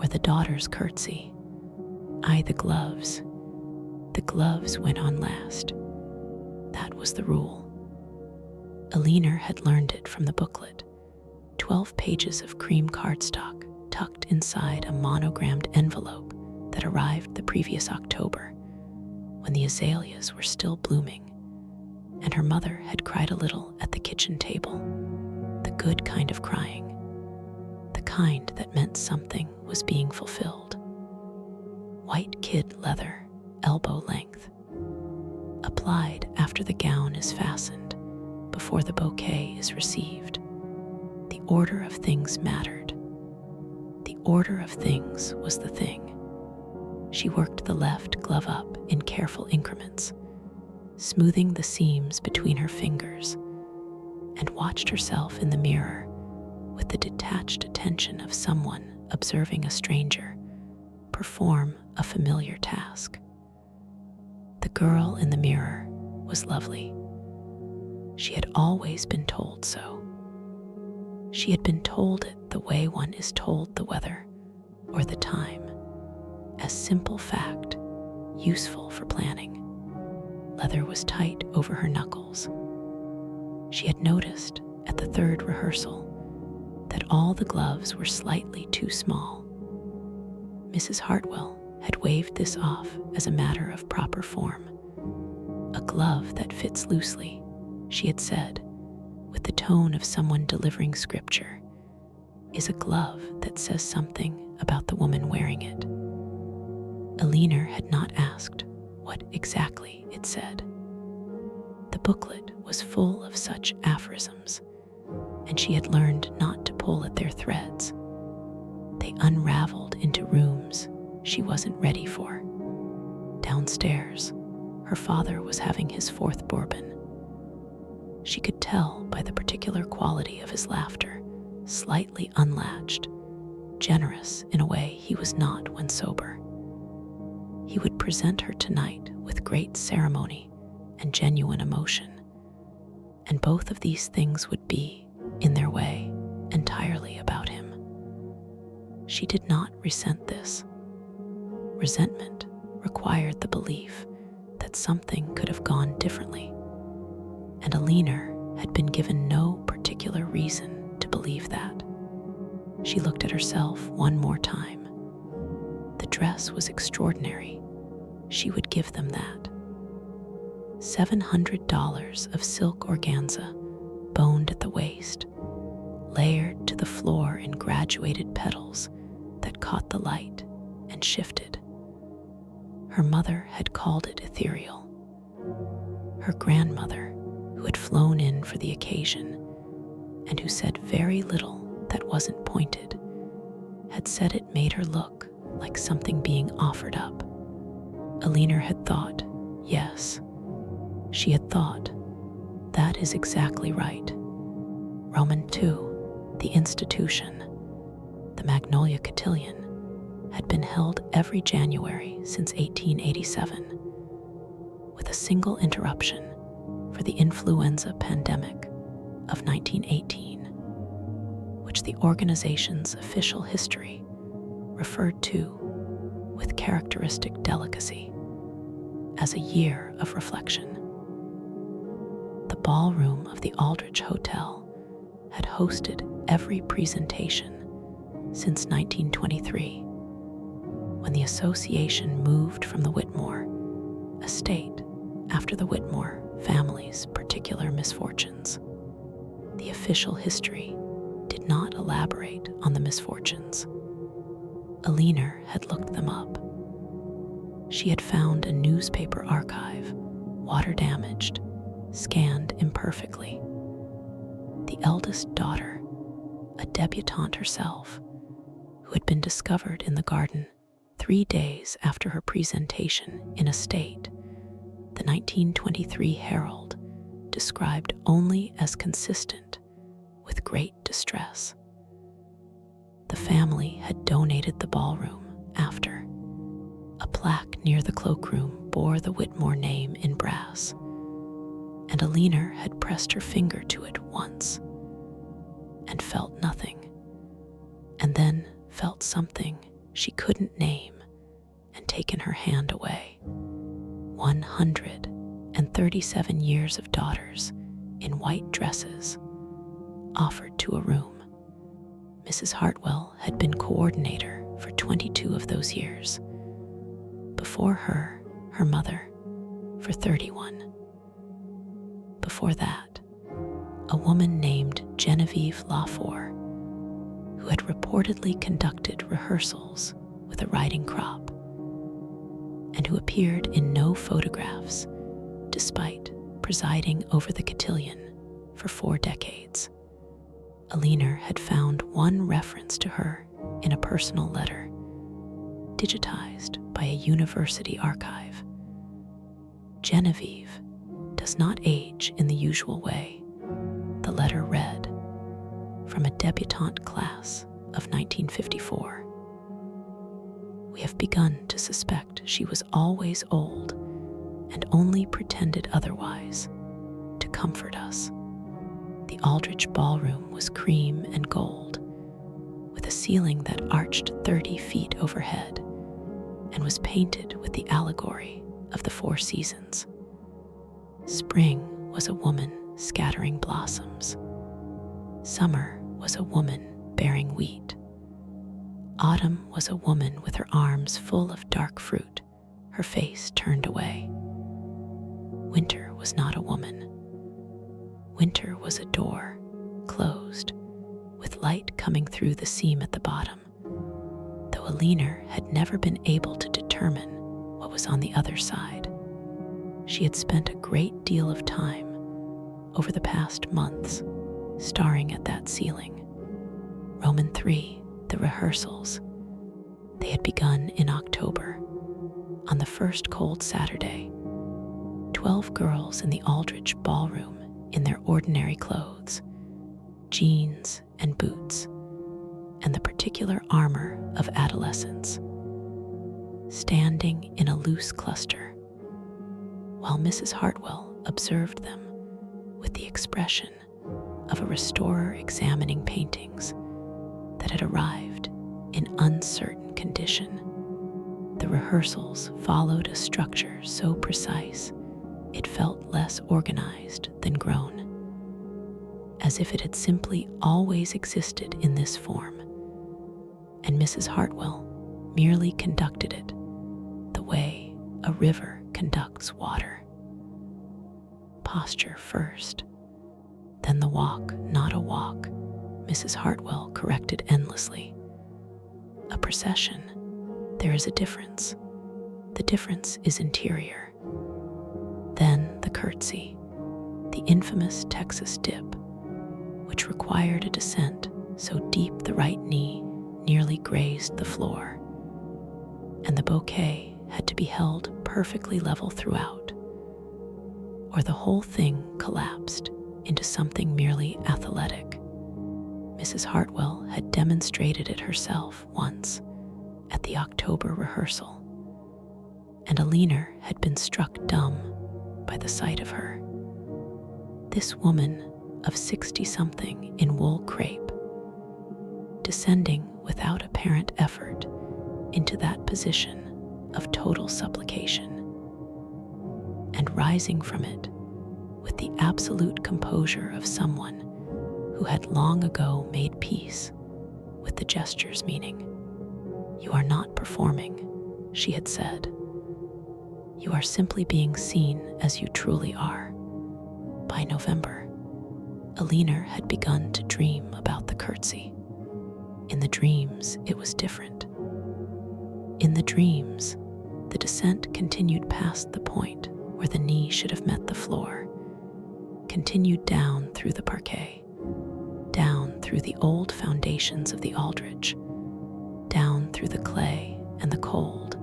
the daughter's curtsy. I the gloves. The gloves went on last. That was the rule. Alina had learned it from the booklet. 12 pages of cream cardstock tucked inside a monogrammed envelope that arrived the previous October, when the azaleas were still blooming, and her mother had cried a little at the kitchen table. The good kind of crying. The kind that meant something was being fulfilled. White kid leather, elbow length. Applied after the gown is fastened, before the bouquet is received. The order of things mattered. The order of things was the thing. She worked the left glove up in careful increments, smoothing the seams between her fingers, and watched herself in the mirror with the detached attention of someone observing a stranger perform a familiar task. The girl in the mirror was lovely. She had always been told so. She had been told it the way one is told the weather or the time, as simple fact, useful for planning. Leather was tight over her knuckles. She had noticed at the third rehearsal that all the gloves were slightly too small. Mrs. Hartwell had waved this off as a matter of proper form. A glove that fits loosely, she had said, with the tone of someone delivering scripture, is a glove that says something about the woman wearing it. Alina had not asked what exactly it said. The booklet was full of such aphorisms, and she had learned not to pull at their threads. They unraveled into rooms she wasn't ready for. Downstairs, her father was having his fourth bourbon. She could tell by the particular quality of his laughter, slightly unlatched, generous in a way he was not when sober. He would present her tonight with great ceremony and genuine emotion, and both of these things would be, in their way, entirely about him. She did not resent this. Resentment required the belief that something could have gone differently, and Alina had been given no particular reason to believe that. She looked at herself one more time. The dress was extraordinary. She would give them that. $700 of silk organza, boned at the waist, layered to the floor in graduated petals that caught the light and shifted. Her mother had called it ethereal. Her grandmother, who had flown in for the occasion and who said very little that wasn't pointed, had said it made her look like something being offered up. Alina had thought, yes, she had thought, that is exactly right. Roman II, the institution, the Magnolia Cotillion, had been held every January since 1887, with a single interruption for the influenza pandemic of 1918, which the organization's official history referred to with characteristic delicacy as a year of reflection. The ballroom of the Aldrich Hotel had hosted every presentation since 1923, when the association moved from the Whitmore estate after the Whitmore family's particular misfortunes. The official history did not elaborate on the misfortunes. Alina had looked them up. She had found a newspaper archive, water-damaged, scanned imperfectly. The eldest daughter, a debutante herself, who had been discovered in the garden 3 days after her presentation in a state the 1923 Herald described only as consistent with great distress. The family had donated the ballroom after. A plaque near the cloakroom bore the Whitmore name in brass, and Alina had pressed her finger to it once and felt nothing, and then felt something she couldn't name and taken her hand away. 137 years of daughters in white dresses offered to a room. Mrs. Hartwell had been coordinator for 22 of those years. Before her, her mother, for 31. Before that, a woman named Genevieve Lafour, who had reportedly conducted rehearsals with a riding crop, and who appeared in no photographs despite presiding over the cotillion for 4 decades. Alina had found one reference to her in a personal letter, digitized by a university archive. Genevieve does not age in the usual way, the letter read, from a debutante class of 1954. We have begun to suspect she was always old and only pretended otherwise to comfort us. The Aldrich ballroom was cream and gold, with a ceiling that arched 30 feet overhead and was painted with the allegory of the 4 seasons. Spring was a woman scattering blossoms. Summer was a woman bearing wheat. Autumn was a woman with her arms full of dark fruit, her face turned away. Winter was not a woman. Winter was a door, closed, with light coming through the seam at the bottom, though Alina had never been able to determine what was on the other side. She had spent a great deal of time over the past months staring at that ceiling. Roman 3, the rehearsals. They had begun in October. On the first cold Saturday, 12 girls in the Aldrich ballroom in their ordinary clothes, jeans and boots, and the particular armor of adolescence, standing in a loose cluster, while Mrs. Hartwell observed them with the expression of a restorer examining paintings that had arrived in uncertain condition. The rehearsals followed a structure so precise it felt less organized than grown, as if it had simply always existed in this form, and Mrs. Hartwell merely conducted it the way a river conducts water. Posture first, then the walk, not a walk, Mrs. Hartwell corrected endlessly. A procession, there is a difference. The difference is interior. Then the curtsy, the infamous Texas dip, which required a descent so deep the right knee nearly grazed the floor, and the bouquet had to be held perfectly level throughout, or the whole thing collapsed into something merely athletic. Mrs. Hartwell had demonstrated it herself once at the October rehearsal, and Alina had been struck dumb by the sight of her. This woman of 60-something in wool crepe, descending without apparent effort into that position of total supplication, and rising from it with the absolute composure of someone who had long ago made peace with the gesture's meaning. "You are not performing," she had said. "You are simply being seen as you truly are." By November, Alina had begun to dream about the curtsy. In the dreams, it was different. In the dreams, the descent continued past the point where the knee should have met the floor, continued down through the parquet, down through the old foundations of the Aldrich, down through the clay and the cold,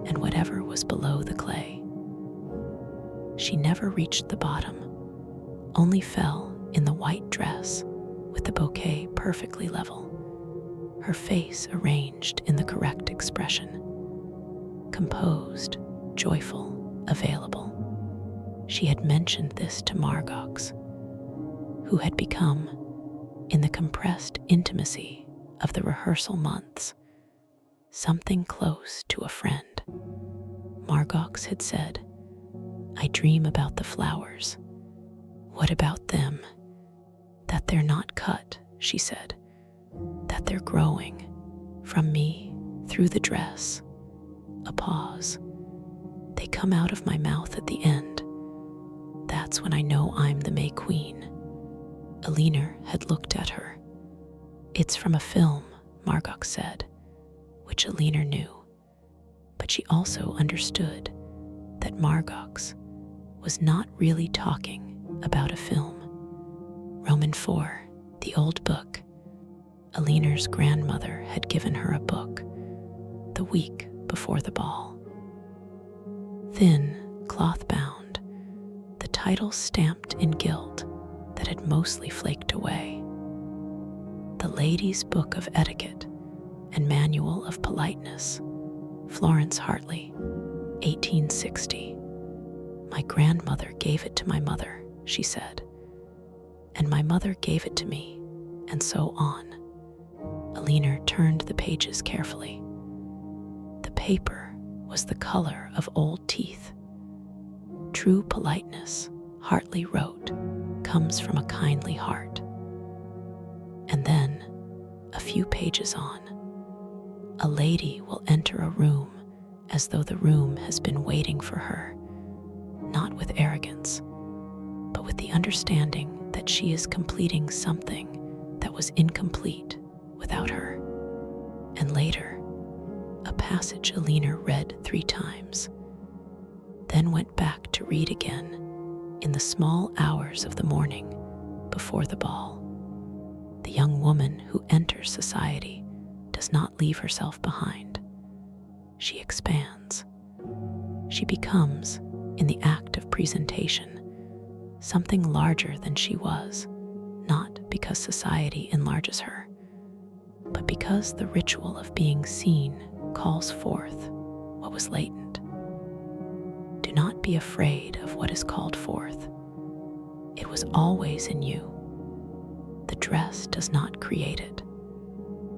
and whatever was below the clay. She never reached the bottom, only fell in the white dress with the bouquet perfectly level, her face arranged in the correct expression, composed, joyful, available. She had mentioned this to Margox, who had become, in the compressed intimacy of the rehearsal months, something close to a friend. Margox had said, "I dream about the flowers." "What about them?" "That they're not cut," she said, "that they're growing from me through the dress." A pause. "They come out of my mouth at the end. That's when I know I'm the May Queen." Alina had looked at her. "It's from a film," Margox said, which Alina knew. But she also understood that Margox was not really talking about a film. Roman 4, the old book. Alina's grandmother had given her a book the week before the ball. Thin, cloth-bound, the title stamped in gilt that had mostly flaked away. The Lady's Book of Etiquette and Manual of Politeness, Florence Hartley, 1860. "My grandmother gave it to my mother," she said, "and my mother gave it to me, and so on." Alina turned the pages carefully. The paper was the color of old teeth. "True politeness," Hartley wrote, "comes from a kindly heart." And then, a few pages on, "A lady will enter a room as though the room has been waiting for her, not with arrogance, but with the understanding that she is completing something that was incomplete without her." And later, a passage Alina read 3 times, then went back to read again in the small hours of the morning before the ball. The young woman who enters society does not leave herself behind. She expands. She becomes, in the act of presentation, something larger than she was, not because society enlarges her, but because the ritual of being seen calls forth what was latent. Do not be afraid of what is called forth. It was always in you. The dress does not create it.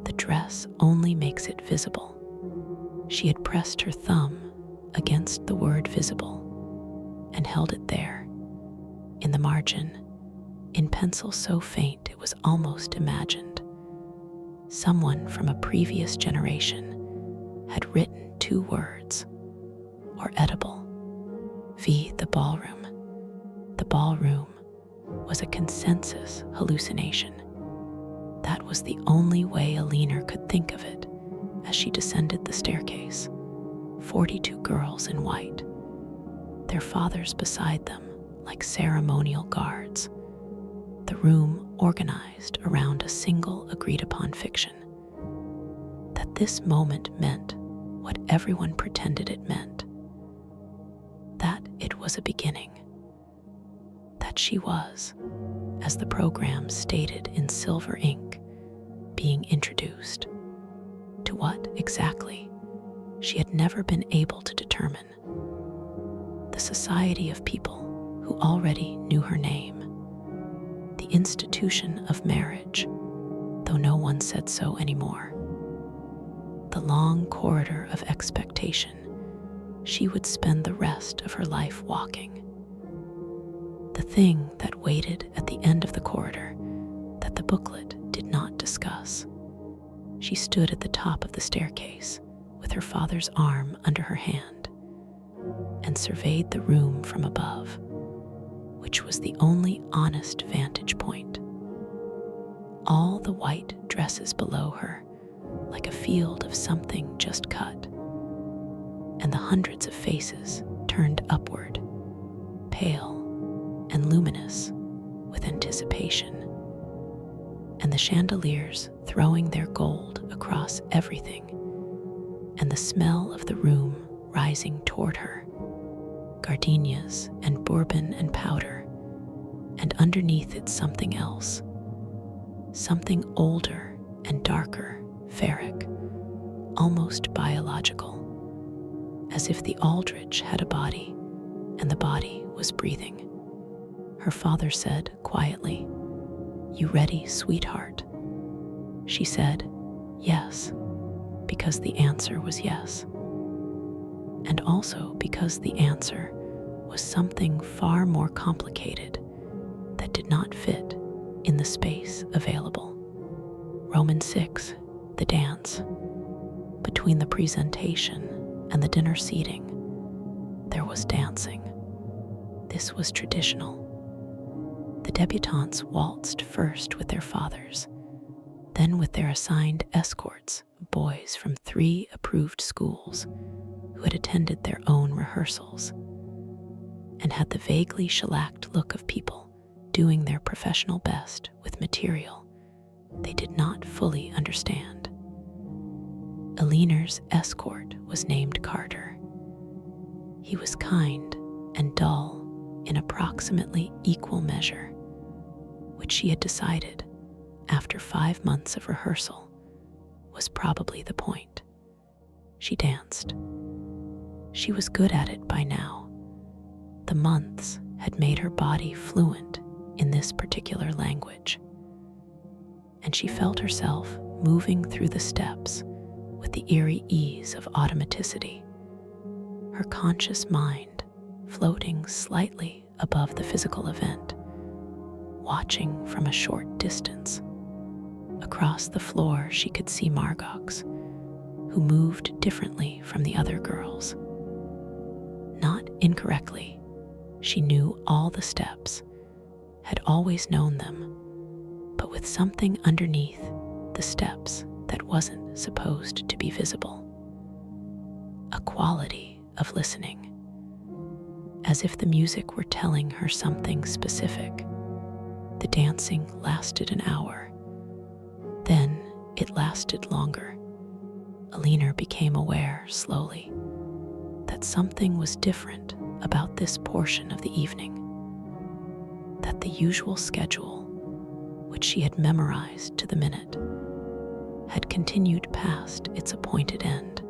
The dress only makes it visible. She had pressed her thumb against the word visible and held it there, in the margin, in pencil so faint it was almost imagined. Someone from a previous generation had written 2 words, or edible, v. the ballroom. The ballroom was a consensus hallucination. That was the only way Alina could think of it as she descended the staircase. 42 girls in white, their fathers beside them like ceremonial guards. The room organized around a single agreed-upon fiction. That this moment meant what everyone pretended it meant. That it was a beginning. That she was, as the program stated in silver ink, being introduced. To what exactly, she had never been able to determine. The society of people who already knew her name. The institution of marriage, though no one said so anymore. The long corridor of expectation she would spend the rest of her life walking. The thing that waited at the end of the corridor that the booklet did not discuss. She stood at the top of the staircase with her father's arm under her hand and surveyed the room from above, which was the only honest vantage point. All the white dresses below her, like a field of something just cut, and the hundreds of faces turned upward, pale and luminous with anticipation, and the chandeliers throwing their gold across everything, and the smell of the room rising toward her, gardenias and bourbon and powder, and underneath it something else, something older and darker, ferric, almost biological, as if the aldrich had a body and the body was breathing. Her father said quietly, "You ready, sweetheart?" She said, "Yes," because the answer was yes, and also because the answer was something far more complicated that did not fit in the space available. Romans 6, the dance. Between the presentation and the dinner seating, there was dancing. This was traditional. The debutantes waltzed first with their fathers, then with their assigned escorts, boys from 3 approved schools who had attended their own rehearsals and had the vaguely shellacked look of people doing their professional best with material they did not fully understand. Elinor's escort was named Carter. He was kind and dull in approximately equal measure, which she had decided, after 5 months of rehearsal, was probably the point. She danced. She was good at it by now. The months had made her body fluent in this particular language, and she felt herself moving through the steps with the eerie ease of automaticity, her conscious mind floating slightly above the physical event, watching from a short distance. Across the floor, she could see Margox, who moved differently from the other girls. Not incorrectly, she knew all the steps, had always known them, but with something underneath the steps that wasn't supposed to be visible. A quality of listening, as if the music were telling her something specific. The dancing lasted an hour. Then it lasted longer. Elinor became aware, slowly, that something was different about this portion of the evening, that the usual schedule, which she had memorized to the minute, had continued past its appointed end,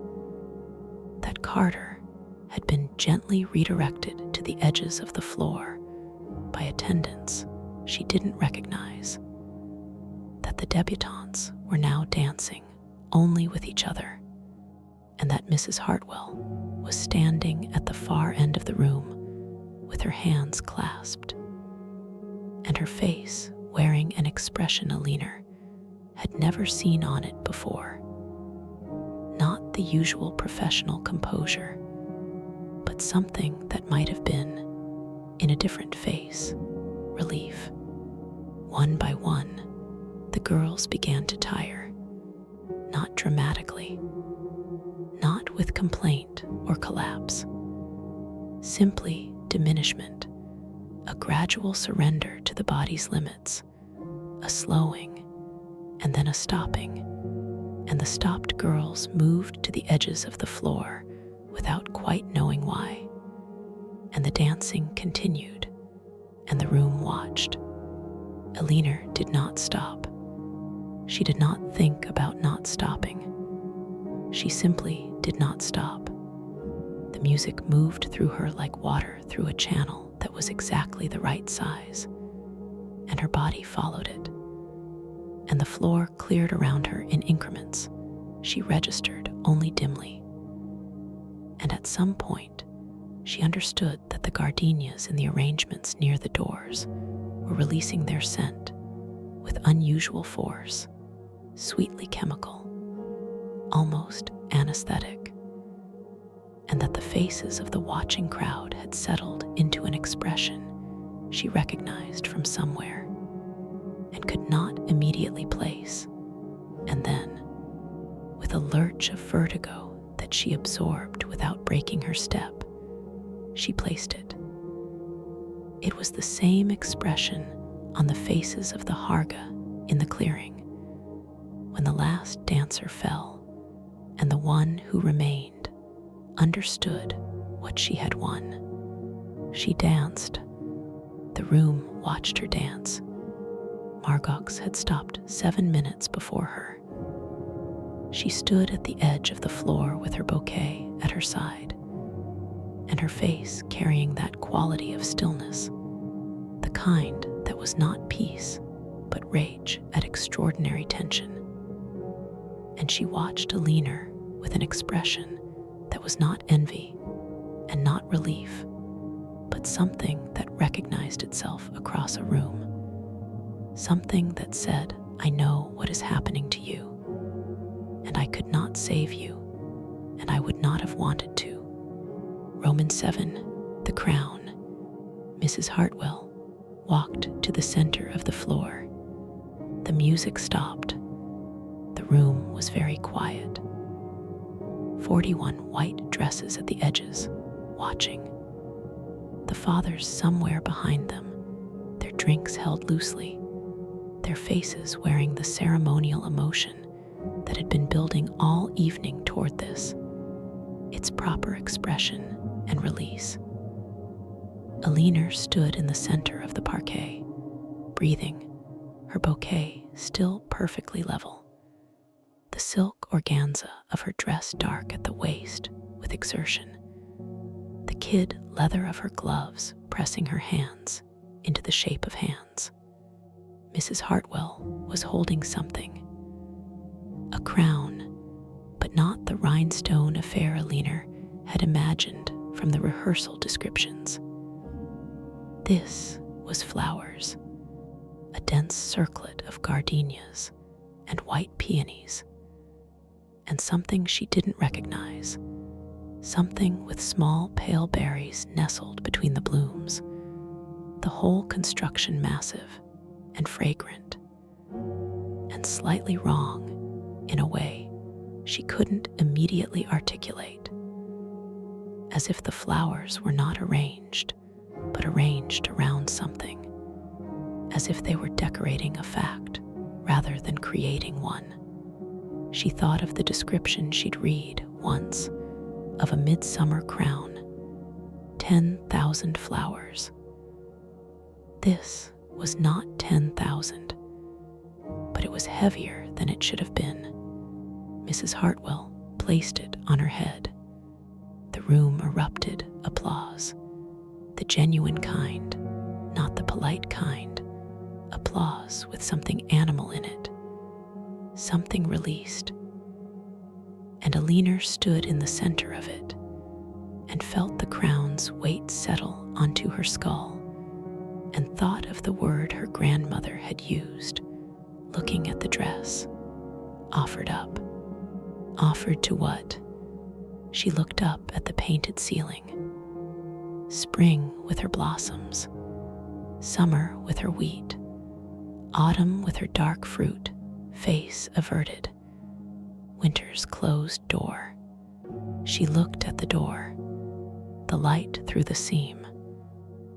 that Carter had been gently redirected to the edges of the floor by attendants she didn't recognize, that the debutantes were now dancing only with each other, and that Mrs. Hartwell was standing at the far end of the room with her hands clasped, and her face wearing an expression Elinor had never seen on it before. Not the usual professional composure, but something that might have been, in a different face, relief. One by one, the girls began to tire, not dramatically, not with complaint or collapse, simply diminishment, a gradual surrender to the body's limits, a slowing, and then a stopping, and the stopped girls moved to the edges of the floor without quite knowing why, and the dancing continued, and the room watched. Elinor did not stop. She did not think about not stopping. She simply did not stop. The music moved through her like water through a channel that was exactly the right size, and her body followed it. And the floor cleared around her in increments she registered only dimly. And at some point, she understood that the gardenias in the arrangements near the doors were releasing their scent with unusual force, sweetly chemical, almost anesthetic, and that the faces of the watching crowd had settled into an expression she recognized from somewhere and could not immediately place. And then, with a lurch of vertigo that she absorbed without breaking her step, she placed it. It was the same expression on the faces of the Harga in the clearing, when the last dancer fell and the one who remained understood what she had won. She danced. The room watched her dance. Margox had stopped 7 minutes before her. She stood at the edge of the floor with her bouquet at her side, and her face carrying that quality of stillness, the kind that was not peace, but rage at extraordinary tension. And she watched Elinor with an expression that was not envy and not relief, but something that recognized itself across a room. Something that said, "I know what is happening to you, and I could not save you, and I would not have wanted to." Romans 7, The Crown. Mrs. Hartwell walked to the center of the floor. The music stopped. The room was very quiet. 41 white dresses at the edges, watching. The fathers somewhere behind them, their drinks held loosely, their faces wearing the ceremonial emotion that had been building all evening toward this, its proper expression and release. Alina stood in the center of the parquet, breathing, her bouquet still perfectly level. The silk organza of her dress dark at the waist with exertion. The kid leather of her gloves pressing her hands into the shape of hands. Mrs. Hartwell was holding something. A crown, but not the rhinestone affair Alina had imagined from the rehearsal descriptions. This was flowers, a dense circlet of gardenias and white peonies, and something she didn't recognize, something with small pale berries nestled between the blooms, the whole construction massive and fragrant, and slightly wrong in a way she couldn't immediately articulate, as if the flowers were not arranged, but arranged around something, as if they were decorating a fact rather than creating one. She thought of the description she'd read once of a midsummer crown, 10,000 flowers. This was not 10,000, but it was heavier than it should have been. Mrs. Hartwell placed it on her head. The room erupted applause. The genuine kind, not the polite kind. Applause with something animal in it. Something released. And Alina stood in the center of it and felt the crown's weight settle onto her skull and thought of the word her grandmother had used, looking at the dress. Offered up. Offered to what? She looked up at the painted ceiling. Spring with her blossoms, summer with her wheat, autumn with her dark fruit, face averted, winter's closed door. She looked at the door, the light through the seam.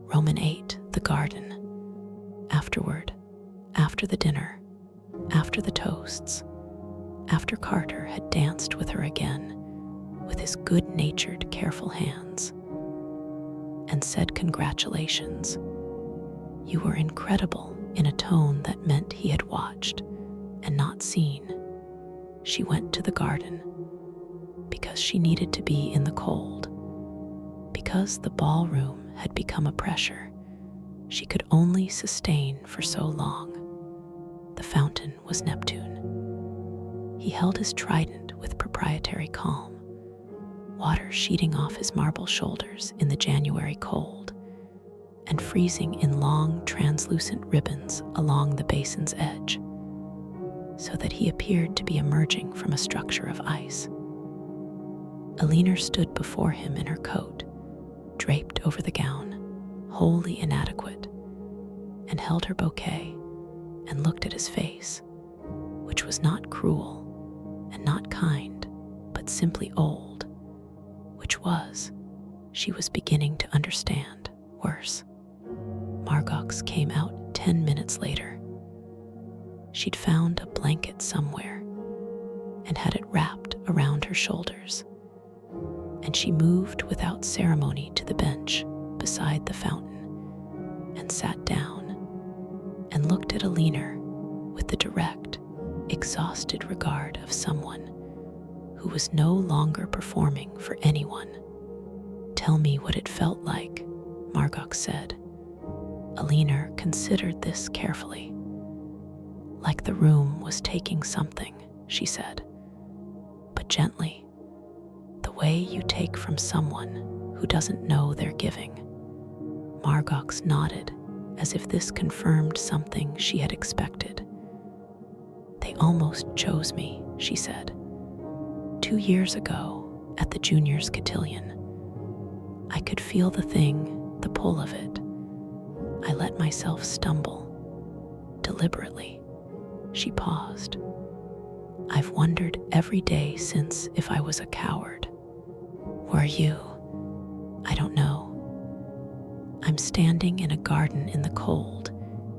Roman 8, the garden. Afterward, after the dinner, after the toasts, after Carter had danced with her again, with his good-natured, careful hands, and said congratulations. You were incredible, in a tone that meant he had watched and not seen. She went to the garden because she needed to be in the cold, because the ballroom had become a pressure she could only sustain for so long. The fountain was Neptune. He held his trident with proprietary calm, water sheeting off his marble shoulders in the January cold, and freezing in long, translucent ribbons along the basin's edge, so that he appeared to be emerging from a structure of ice. Alina stood before him in her coat, draped over the gown, wholly inadequate, and held her bouquet and looked at his face, which was not cruel and not kind, but simply old, which was, she was beginning to understand, worse. Margaux came out 10 minutes later. She'd found a blanket somewhere and had it wrapped around her shoulders, and she moved without ceremony to the bench beside the fountain and sat down and looked at Alina with the direct, exhausted regard of someone who was no longer performing for anyone. Tell me what it felt like, Margaux said. Alina considered this carefully. Like the room was taking something, she said, but gently, way you take from someone who doesn't know they're giving. Margox nodded, as if this confirmed something she had expected. They almost chose me, she said. 2 years ago, at the juniors' cotillion, I could feel the thing, the pull of it. I let myself stumble, deliberately. She paused. I've wondered every day since if I was a coward. Were you? I don't know. I'm standing in a garden in the cold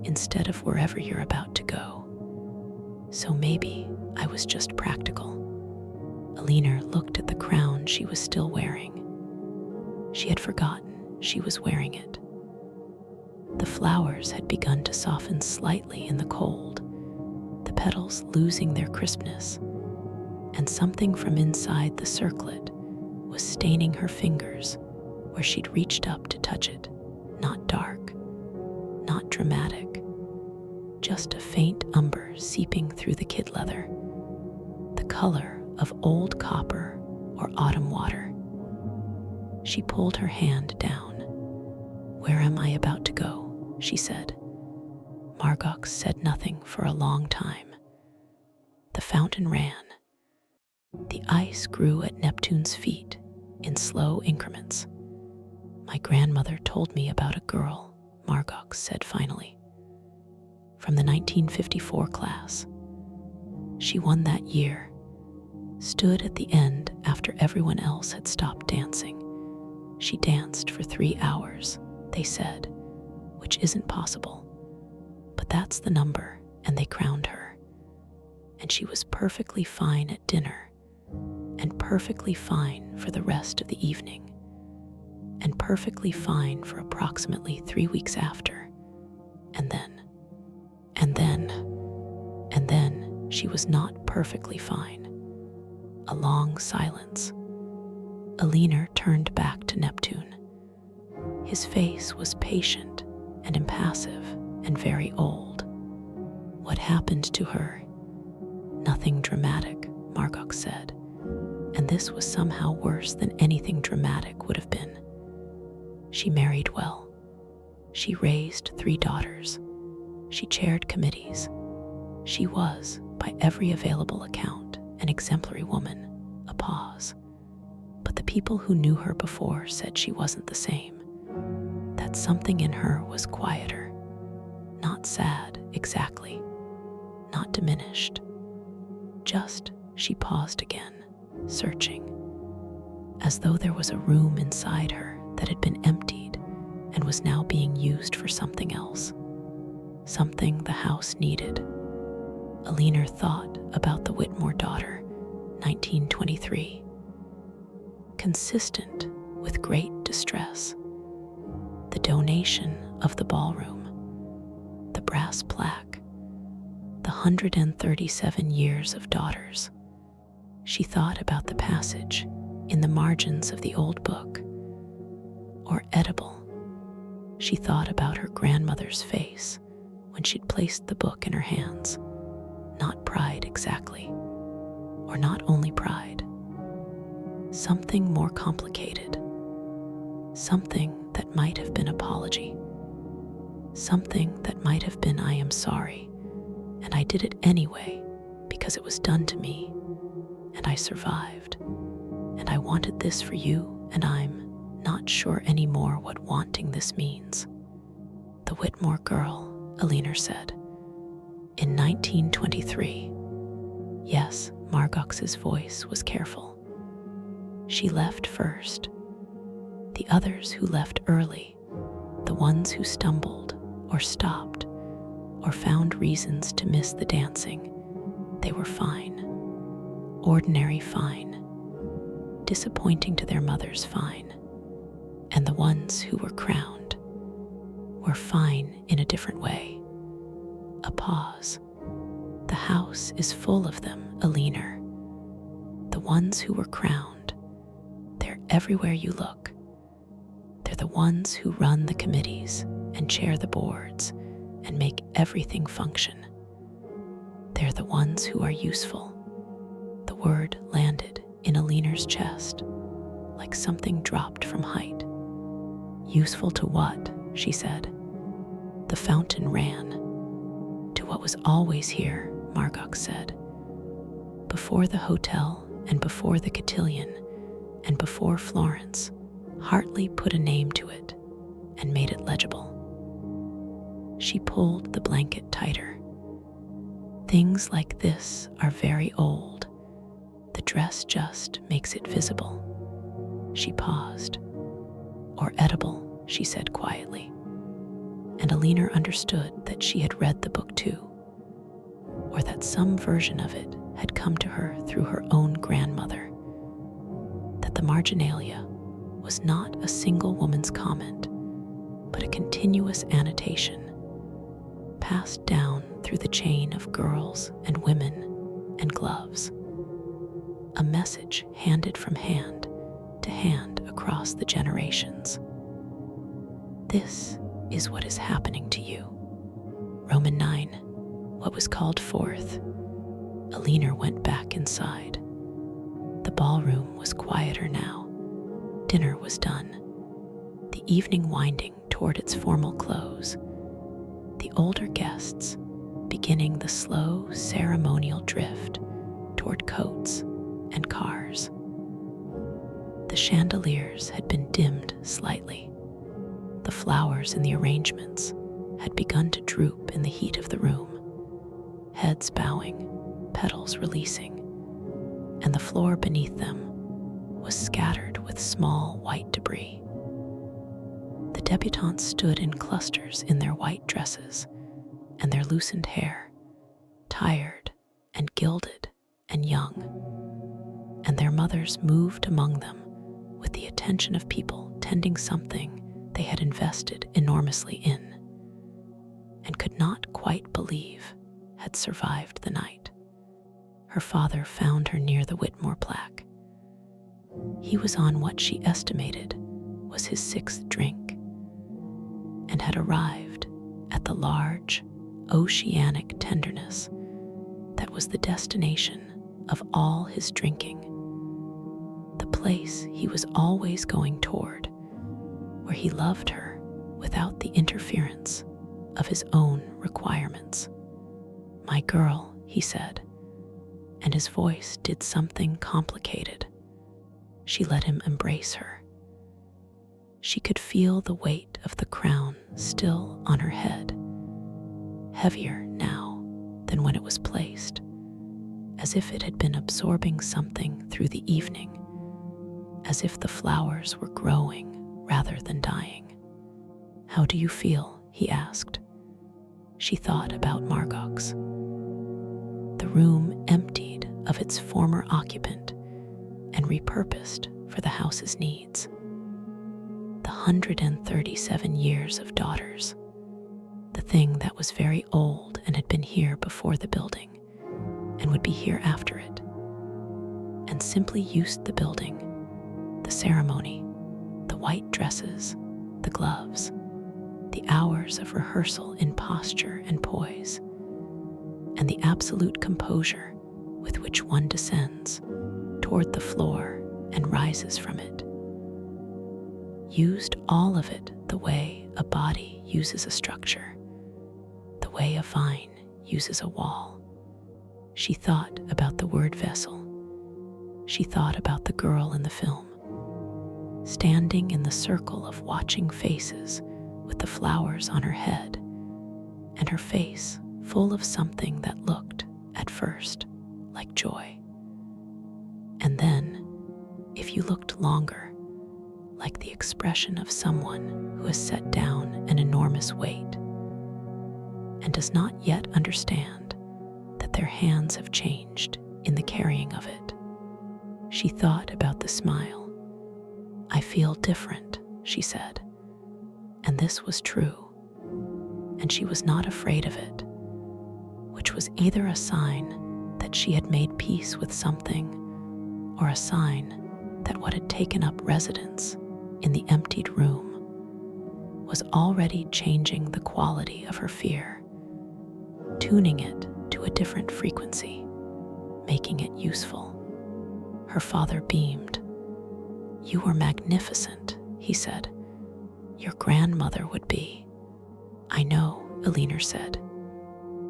instead of wherever you're about to go. So maybe I was just practical. Alina looked at the crown she was still wearing. She had forgotten she was wearing it. The flowers had begun to soften slightly in the cold, the petals losing their crispness, and something from inside the circlet was staining her fingers where she'd reached up to touch it. Not dark, not dramatic, just a faint umber seeping through the kid leather, the color of old copper or autumn water. She pulled her hand down. Where am I about to go? She said. Margox said nothing for a long time. The fountain ran. The ice grew at Neptune's feet in slow increments. My grandmother told me about a girl, Margox said finally, from the 1954 class. She won that year, stood at the end after everyone else had stopped dancing. She danced for 3 hours, they said, which isn't possible. But that's the number, and they crowned her. And she was perfectly fine at dinner, and perfectly fine for the rest of the evening, and perfectly fine for approximately 3 weeks after. And then she was not perfectly fine. A long silence. Alina turned back to Neptune. His face was patient and impassive and very old. What happened to her? Nothing dramatic, Margox said, and this was somehow worse than anything dramatic would have been. She married well. She raised 3 daughters. She chaired committees. She was, by every available account, an exemplary woman. A pause. But the people who knew her before said she wasn't the same. That something in her was quieter. Not sad, exactly. Not diminished. Just, she paused again, searching, as though there was a room inside her that had been emptied and was now being used for something else. Something the house needed. Alina thought about the Whitmore daughter, 1923. Consistent with great distress. The donation of the ballroom, the brass plaque, the 137 years of daughters. She thought about the passage in the margins of the old book, or edible. She thought about her grandmother's face when she'd placed the book in her hands. Not pride exactly, or not only pride. Something more complicated. Something that might have been apology. Something that might have been I am sorry, and I did it anyway because it was done to me, and I survived, and I wanted this for you, and I'm not sure anymore what wanting this means. The Whitmore girl, Alina said. In 1923. Yes, Margox's voice was careful. She left first. The others who left early, the ones who stumbled or stopped or found reasons to miss the dancing, they were fine. Ordinary fine. Disappointing to their mothers fine. And the ones who were crowned were fine in a different way. A pause. The house is full of them, Alina. The ones who were crowned. They're everywhere you look. They're the ones who run the committees and chair the boards and make everything function. They're the ones who are useful. The word landed in Alina's chest, like something dropped from height. "Useful to what?" she said. The fountain ran. "To what was always here," Margot said. "Before the hotel and before the cotillion and before Florence, Hartley put a name to it and made it legible." She pulled the blanket tighter. "Things like this are very old. The dress just makes it visible." She paused. "Or edible," she said quietly. And Alina understood that she had read the book too, or that some version of it had come to her through her own grandmother. That the marginalia was not a single woman's comment, but a continuous annotation, passed down through the chain of girls and women and gloves. A message handed from hand to hand across the generations. "This is what is happening to you." Roman 9, what was called forth. Alina went back inside. The ballroom was quieter now. Dinner was done. The evening winding toward its formal close. The older guests beginning the slow ceremonial drift toward coats and cars. The chandeliers had been dimmed slightly. The flowers in the arrangements had begun to droop in the heat of the room, heads bowing, petals releasing, and the floor beneath them was scattered with small white debris. The debutantes stood in clusters in their white dresses and their loosened hair, tired and gilded and young, and their mothers moved among them with the attention of people tending something they had invested enormously in, and could not quite believe had survived the night. Her father found her near the Whitmore plaque. He was on what she estimated was his 6th drink, and had arrived at the large, oceanic tenderness that was the destination of all his drinking, the place he was always going toward, where he loved her without the interference of his own requirements. "My girl," he said, and his voice did something complicated. She let him embrace her. She could feel the weight of the crown still on her head, heavier now than when it was placed, as if it had been absorbing something through the evening, as if the flowers were growing rather than dying. "How do you feel?" he asked. She thought about Margot's. The room emptied of its former occupant and repurposed for the house's needs. The 137 years of daughters, the thing that was very old and had been here before the building and would be here after it, and simply used the building, the ceremony, the white dresses, the gloves, the hours of rehearsal in posture and poise, and the absolute composure with which one descends toward the floor and rises from it. Used all of it the way a body uses a structure, the way a vine uses a wall. She thought about the word vessel. She thought about the girl in the film, standing in the circle of watching faces with the flowers on her head, and her face full of something that looked, at first, like joy. And then, if you looked longer, like the expression of someone who has set down an enormous weight and does not yet understand that their hands have changed in the carrying of it. She thought about the smile. "I feel different," she said, and this was true, and she was not afraid of it, which was either a sign that she had made peace with something, or a sign that what had taken up residence in the emptied room was already changing the quality of her fear, tuning it to a different frequency, making it useful. Her father beamed. "You were magnificent," he said. "Your grandmother would be." "I know," Elinor said.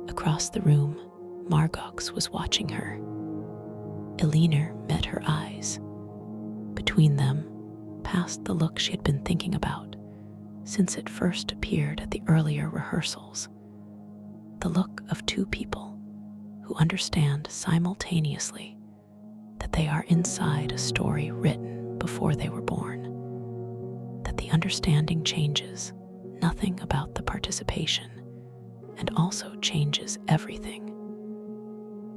Across the room, Margox was watching her. Elinor met her eyes. Between them passed the look she had been thinking about since it first appeared at the earlier rehearsals. The look of two people who understand simultaneously that they are inside a story written before they were born, that the understanding changes nothing about the participation and also changes everything,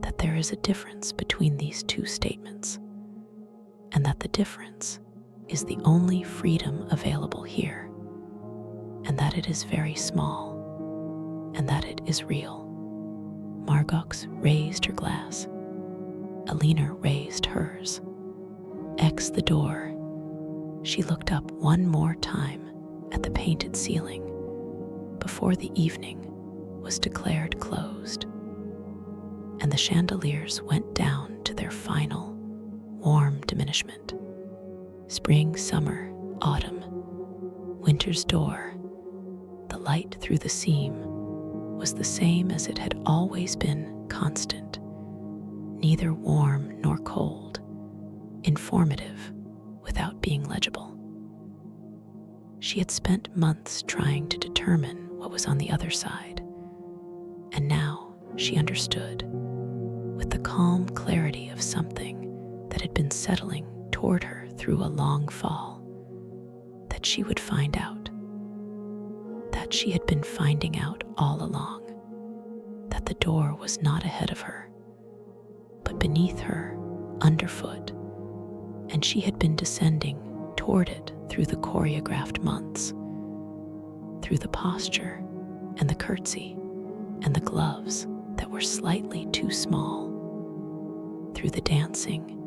that there is a difference between these two statements, and that the difference is the only freedom available here, and that it is very small, and that it is real. Margox raised her glass. Elinor raised hers. X the door. She looked up one more time at the painted ceiling before the evening was declared closed, and the chandeliers went down to their final, warm diminishment. Spring, summer, autumn, winter's door, the light through the seam was the same as it had always been, constant, neither warm nor cold, informative without being legible. She had spent months trying to determine what was on the other side, and now she understood, with the calm clarity of something that had been settling toward her through a long fall, that she would find out, that she had been finding out all along, that the door was not ahead of her, but beneath her, underfoot, and she had been descending toward it through the choreographed months, through the posture and the curtsy and the gloves that were slightly too small, through the dancing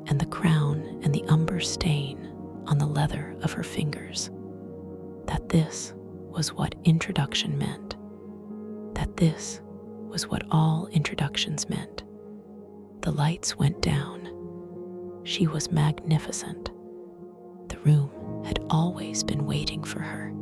and the crown and the umber stain on the leather of her fingers, that this was what introduction meant, that this was what all introductions meant. The lights went down. She was magnificent. The room had always been waiting for her.